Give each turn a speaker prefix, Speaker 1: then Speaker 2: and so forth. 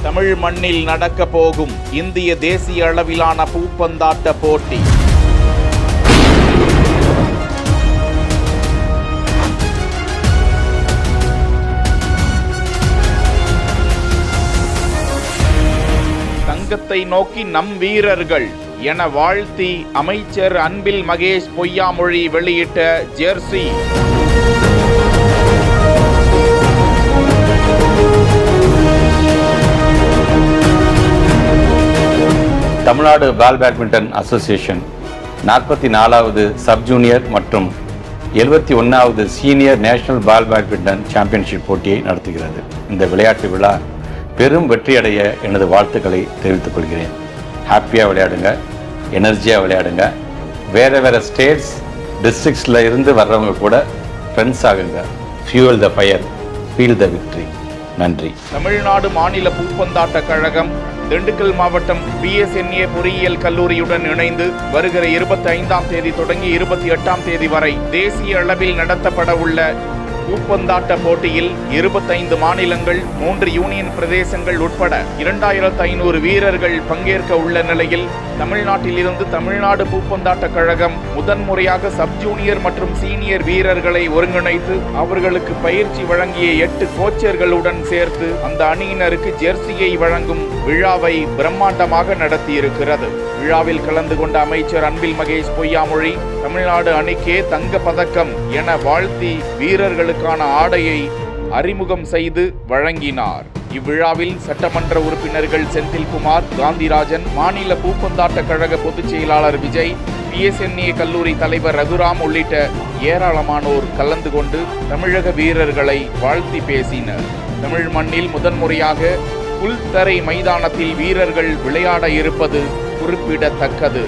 Speaker 1: தமிழ் மண்ணில் நடக்க போகும் இந்திய தேசிய அளவிலான பூப்பந்தாட்ட போட்டி. தங்கத்தை நோக்கி நம் வீரர்கள் என வாழ்த்தி அமைச்சர் அன்பில் மகேஷ் பொய்யாமொழி வெளியிட்ட jersey.
Speaker 2: Tamil Nadu ball badminton association 44வது சப் ஜூனியர் மற்றும் 71வது senior national ball badminton championship போட்டியை நடத்துகிறது. இந்த விளையாட்டு விழா பெரும் வெற்றியடைய எனது வாழ்த்துக்களை தெரிவித்துக் கொள்கிறேன். ஹாப்பியாக விளையாடுங்க, எனர்ஜியாக விளையாடுங்க. வேறு ஸ்டேட்ஸ் டிஸ்ட்ரிக்ஸில் இருந்து வர்றவங்க கூட ஃப்ரெண்ட்ஸ் ஆகுங்க. Fuel the fire, feel the victory. நன்றி.
Speaker 1: தமிழ்நாடு மாநில பூப்பந்தாட்ட கழகம் திண்டுக்கல் மாவட்டம் BSNA பொறியியல் கல்லூரியுடன் இணைந்து வருகிற 25ஆம் தேதி தொடங்கி 28ஆம் தேதி வரை தேசிய அளவில் நடத்தப்பட உள்ள பூப்பந்தாட்ட போட்டியில் 25 மாநிலங்கள் 3 யூனியன் பிரதேசங்கள் உட்பட 2500 வீரர்கள் பங்கேற்க உள்ள நிலையில் தமிழ்நாட்டிலிருந்து தமிழ்நாடு பூப்பந்தாட்ட கழகம் முதன்முறையாக சப் ஜூனியர் மற்றும் சீனியர் வீரர்களை ஒருங்கிணைத்து அவர்களுக்கு பயிற்சி வழங்கிய 8 கோச்சர்களுடன் சேர்த்து அந்த அணியினருக்கு ஜெர்சியை வழங்கும் விழாவை பிரம்மாண்டமாக நடத்தியிருக்கிறது. விழாவில் கலந்து கொண்ட அமைச்சர் அன்பில் மகேஷ் பொய்யாமொழி தமிழ்நாடு அணிக்கே தங்க பதக்கம் என வாழ்த்தி வீரர்களுக்கான ஆடையை அறிமுகம் செய்து வழங்கினார். இவ்விழாவில் சட்டமன்ற உறுப்பினர்கள் செந்தில்குமார், காந்திராஜன், மாநில பூப்பந்தாட்ட கழக பொதுச் செயலாளர் விஜய், BSNA கல்லூரி தலைவர் ரகுராம் உள்ளிட்ட ஏராளமானோர் கலந்து கொண்டு தமிழக வீரர்களை வாழ்த்தி பேசினர். தமிழ் மண்ணில் முதன்முறையாக புல்தரை மைதானத்தில் வீரர்கள் விளையாட இருப்பது குறிப்பிடத்தக்கது.